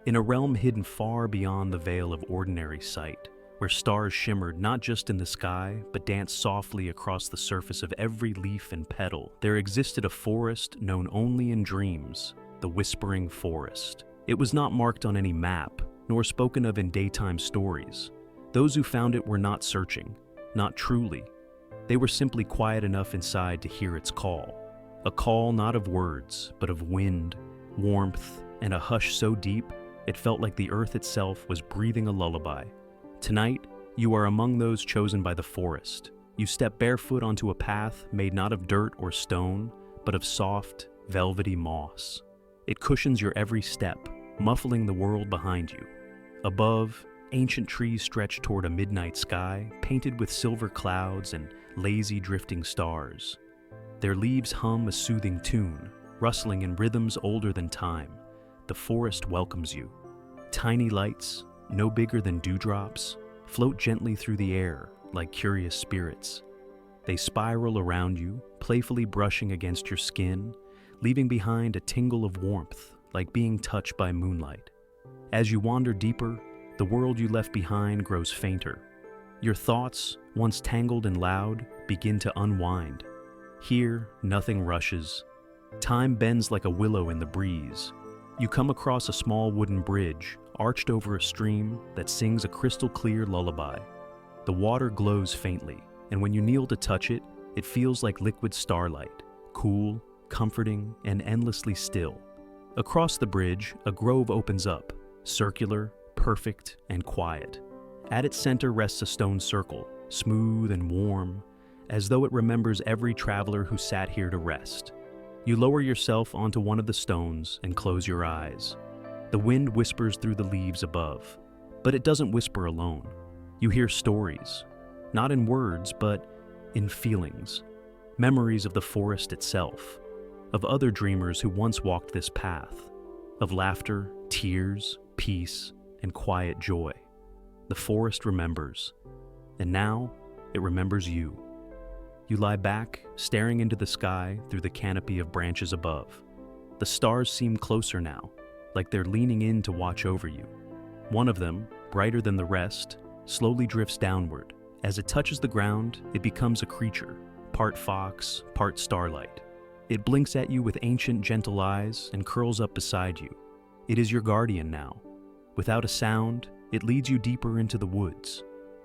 In a realm hidden far beyond the veil of ordinary sight, where stars shimmered not just in the sky, but danced softly across the surface of every leaf and petal, there existed a forest known only in dreams, the Whispering Forest. It was not marked on any map, nor spoken of in daytime stories. Those who found it were not searching, not truly. They were simply quiet enough inside to hear its call. A call not of words, but of wind, warmth, and a hush so deep it felt like the earth itself was breathing a lullaby. Tonight, you are among those chosen by the forest. You step barefoot onto a path made not of dirt or stone, but of soft, velvety moss. It cushions your every step, muffling the world behind you. Above, ancient trees stretch toward a midnight sky, painted with silver clouds and lazy drifting stars. Their leaves hum a soothing tune, rustling in rhythms older than time. The forest welcomes you. Tiny lights, no bigger than dewdrops, float gently through the air like curious spirits. They spiral around you, playfully brushing against your skin, leaving behind a tingle of warmth like being touched by moonlight. As you wander deeper, the world you left behind grows fainter. Your thoughts, once tangled and loud, begin to unwind. Here, nothing rushes. Time bends like a willow in the breeze. You come across a small wooden bridge, arched over a stream that sings a crystal-clear lullaby. The water glows faintly, and when you kneel to touch it, it feels like liquid starlight, cool, comforting, and endlessly still. Across the bridge, a grove opens up, circular, perfect, and quiet. At its center rests a stone circle, smooth and warm, as though it remembers every traveler who sat here to rest. You lower yourself onto one of the stones and close your eyes. The wind whispers through the leaves above, but it doesn't whisper alone. You hear stories, not in words, but in feelings. Memories of the forest itself, of other dreamers who once walked this path, of laughter, tears, peace, and quiet joy. The forest remembers, and now it remembers you. You lie back, staring into the sky through the canopy of branches above. The stars seem closer now, like they're leaning in to watch over you. One of them, brighter than the rest, slowly drifts downward. As it touches the ground, it becomes a creature, part fox, part starlight. It blinks at you with ancient, gentle eyes and curls up beside you. It is your guardian now. Without a sound, it leads you deeper into the woods.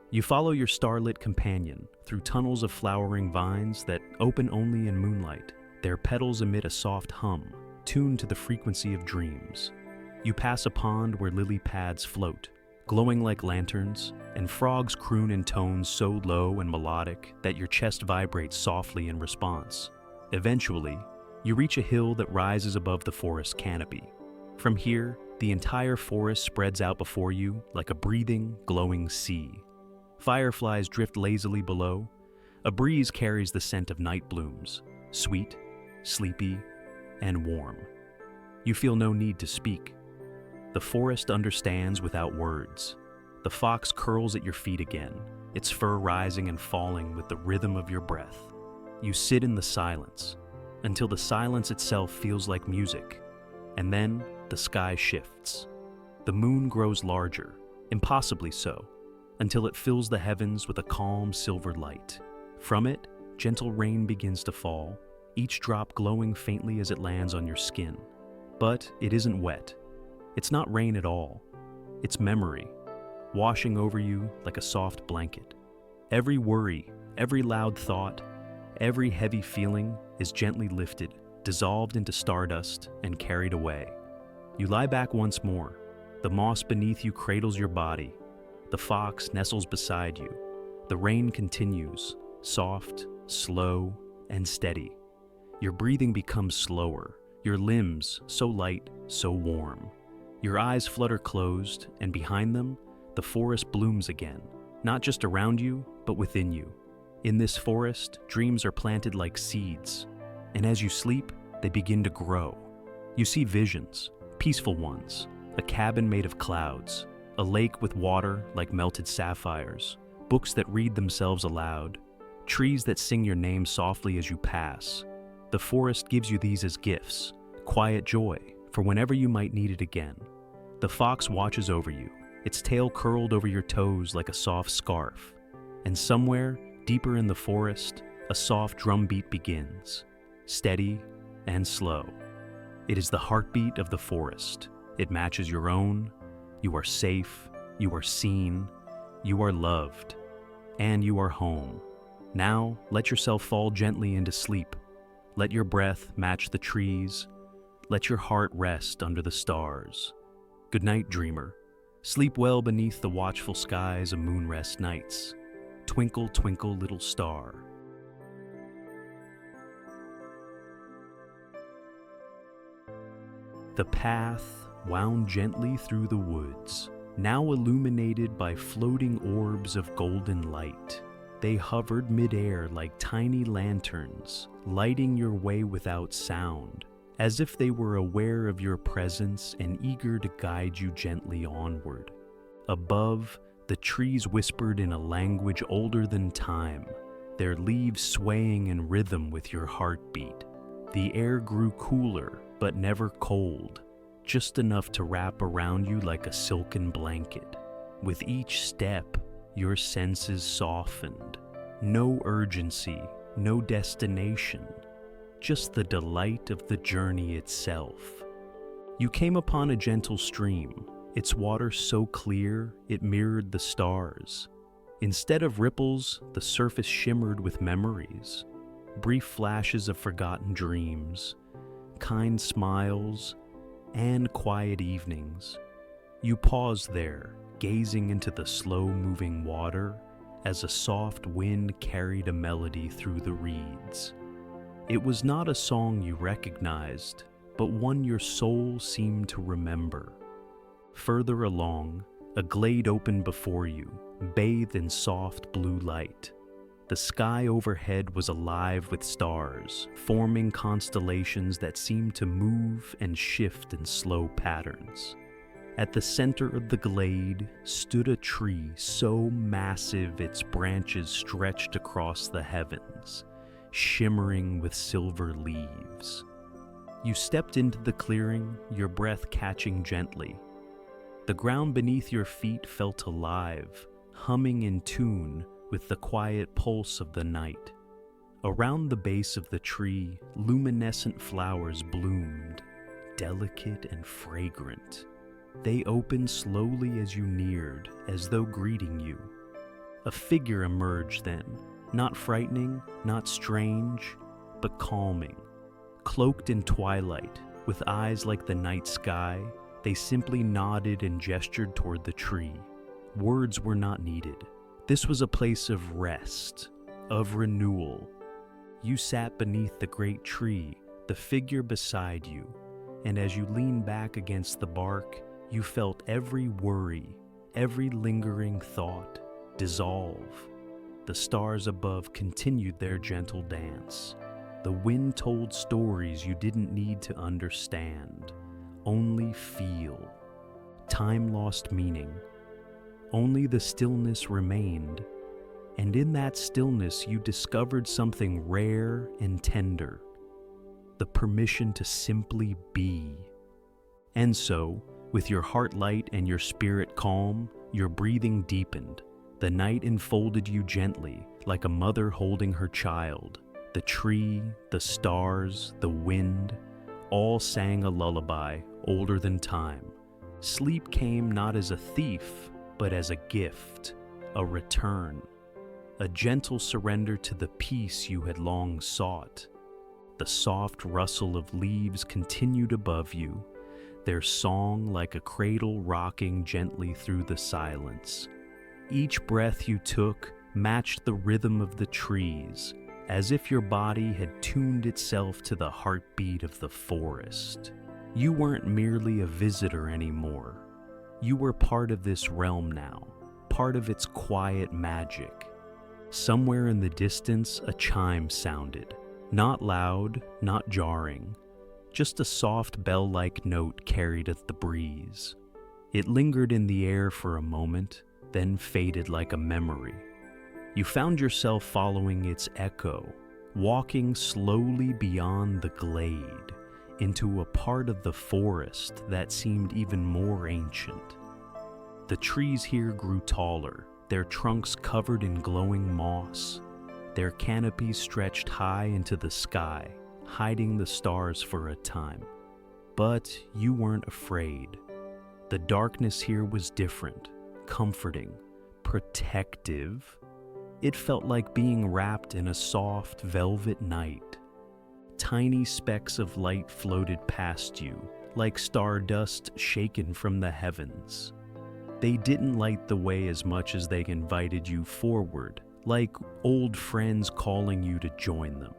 You follow your starlit companion through tunnels of flowering vines that open only in moonlight. Their petals emit a soft hum, tuned to the frequency of dreams. You pass a pond where lily pads float, glowing like lanterns, and frogs croon in tones so low and melodic that your chest vibrates softly in response. Eventually, you reach a hill that rises above the forest canopy. From here, the entire forest spreads out before you like a breathing, glowing sea. Fireflies drift lazily below. A breeze carries the scent of night blooms, sweet, sleepy, and warm. You feel no need to speak. The forest understands without words. The fox curls at your feet again, its fur rising and falling with the rhythm of your breath. You sit in the silence, until the silence itself feels like music, and then the sky shifts. The moon grows larger, impossibly so, until it fills the heavens with a calm silver light. From it, gentle rain begins to fall, each drop glowing faintly as it lands on your skin. But it isn't wet. It's not rain at all. It's memory, washing over you like a soft blanket. Every worry, every loud thought, every heavy feeling is gently lifted, dissolved into stardust, and carried away. You lie back once more. The moss beneath you cradles your body. The fox nestles beside you. The rain continues, soft, slow, and steady. Your breathing becomes slower, your limbs so light, so warm. Your eyes flutter closed, and behind them, the forest blooms again, not just around you, but within you. In this forest, dreams are planted like seeds, and as you sleep, they begin to grow. You see visions, peaceful ones, a cabin made of clouds, a lake with water like melted sapphires, books that read themselves aloud, trees that sing your name softly as you pass. The forest gives you these as gifts, quiet joy, for whenever you might need it again. The fox watches over you, its tail curled over your toes like a soft scarf. And somewhere, deeper in the forest, a soft drumbeat begins, steady and slow. It is the heartbeat of the forest. It matches your own. You are safe, you are seen, you are loved, and you are home. Now, let yourself fall gently into sleep. Let your breath match the trees. Let your heart rest under the stars. Good night, dreamer. Sleep well beneath the watchful skies of Moonrest Nights. Twinkle, twinkle, little star. The path wound gently through the woods, now illuminated by floating orbs of golden light. They hovered midair like tiny lanterns, lighting your way without sound, as if they were aware of your presence and eager to guide you gently onward. Above, the trees whispered in a language older than time, their leaves swaying in rhythm with your heartbeat. The air grew cooler, but never cold, just enough to wrap around you like a silken blanket. With each step, your senses softened. No urgency, no destination, just the delight of the journey itself. You came upon a gentle stream, its water so clear it mirrored the stars. Instead of ripples, the surface shimmered with memories, brief flashes of forgotten dreams, kind smiles, and quiet evenings. You paused there, gazing into the slow-moving water as a soft wind carried a melody through the reeds. It was not a song you recognized, but one your soul seemed to remember. Further along, a glade opened before you, bathed in soft blue light. The sky overhead was alive with stars, forming constellations that seemed to move and shift in slow patterns. At the center of the glade stood a tree so massive its branches stretched across the heavens, shimmering with silver leaves. You stepped into the clearing, your breath catching gently. The ground beneath your feet felt alive, humming in tune with the quiet pulse of the night. Around the base of the tree, luminescent flowers bloomed, delicate and fragrant. They opened slowly as you neared, as though greeting you. A figure emerged then, not frightening, not strange, but calming. Cloaked in twilight, with eyes like the night sky, they simply nodded and gestured toward the tree. Words were not needed. This was a place of rest, of renewal. You sat beneath the great tree, the figure beside you, and as you leaned back against the bark, you felt every worry, every lingering thought dissolve. The stars above continued their gentle dance. The wind told stories you didn't need to understand, only feel. Time lost meaning. Only the stillness remained, and in that stillness you discovered something rare and tender, the permission to simply be. And so, with your heart light and your spirit calm, your breathing deepened. The night enfolded you gently, like a mother holding her child. The tree, the stars, the wind, all sang a lullaby older than time. Sleep came not as a thief, but as a gift, a return, a gentle surrender to the peace you had long sought. The soft rustle of leaves continued above you, their song like a cradle rocking gently through the silence. Each breath you took matched the rhythm of the trees, as if your body had tuned itself to the heartbeat of the forest. You weren't merely a visitor anymore. You were part of this realm now, part of its quiet magic. Somewhere in the distance, a chime sounded, not loud, not jarring, just a soft bell-like note carried at the breeze. It lingered in the air for a moment, then faded like a memory. You found yourself following its echo, walking slowly beyond the glade, into a part of the forest that seemed even more ancient. The trees here grew taller, their trunks covered in glowing moss. Their canopies stretched high into the sky, hiding the stars for a time. But you weren't afraid. The darkness here was different, comforting, protective. It felt like being wrapped in a soft velvet night. Tiny specks of light floated past you, like stardust shaken from the heavens. They didn't light the way as much as they invited you forward, like old friends calling you to join them.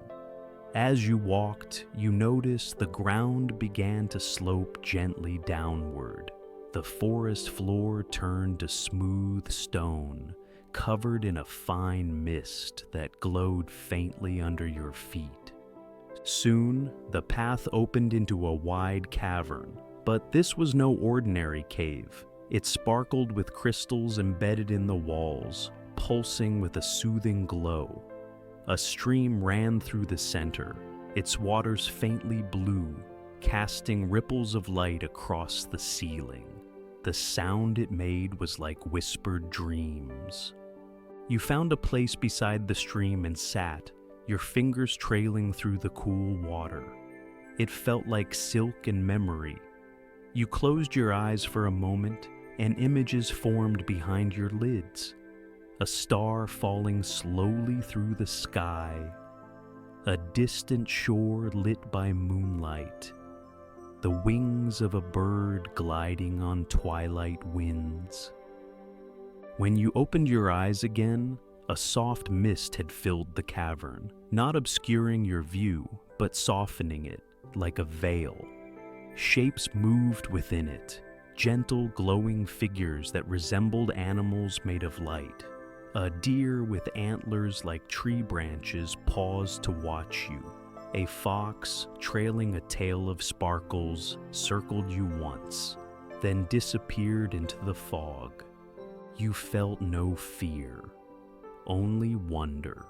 As you walked, you noticed the ground began to slope gently downward. The forest floor turned to smooth stone, covered in a fine mist that glowed faintly under your feet. Soon, the path opened into a wide cavern, but this was no ordinary cave. It sparkled with crystals embedded in the walls, pulsing with a soothing glow. A stream ran through the center, its waters faintly blue, casting ripples of light across the ceiling. The sound it made was like whispered dreams. You found a place beside the stream and sat, your fingers trailing through the cool water. It felt like silk and memory. You closed your eyes for a moment, and images formed behind your lids. A star falling slowly through the sky, a distant shore lit by moonlight, the wings of a bird gliding on twilight winds. When you opened your eyes again, a soft mist had filled the cavern, not obscuring your view, but softening it like a veil. Shapes moved within it, gentle glowing figures that resembled animals made of light. A deer with antlers like tree branches paused to watch you. A fox, trailing a tail of sparkles, circled you once, then disappeared into the fog. You felt no fear, only wonder.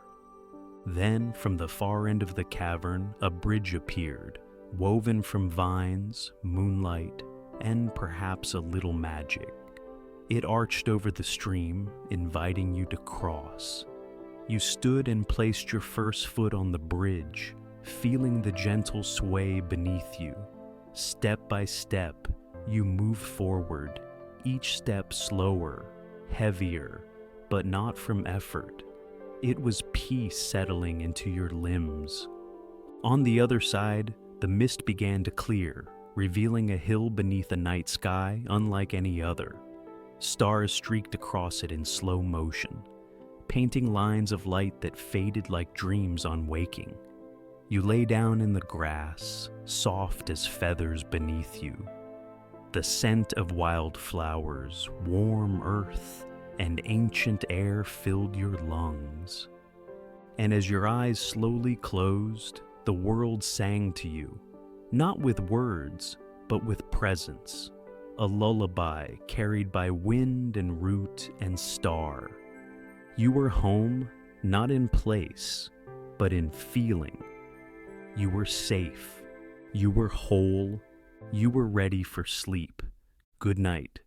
Then, from the far end of the cavern, a bridge appeared, woven from vines, moonlight, and perhaps a little magic. It arched over the stream, inviting you to cross. You stood and placed your first foot on the bridge, feeling the gentle sway beneath you. Step by step, you moved forward, each step slower, heavier, but not from effort. It was peace settling into your limbs. On the other side, the mist began to clear, revealing a hill beneath a night sky unlike any other. Stars streaked across it in slow motion, painting lines of light that faded like dreams on waking. You lay down in the grass, soft as feathers beneath you. The scent of wildflowers, warm earth, and ancient air filled your lungs. And as your eyes slowly closed, the world sang to you, not with words, but with presence. A lullaby carried by wind and root and star. You were home, not in place, but in feeling. You were safe. You were whole. You were ready for sleep. Good night.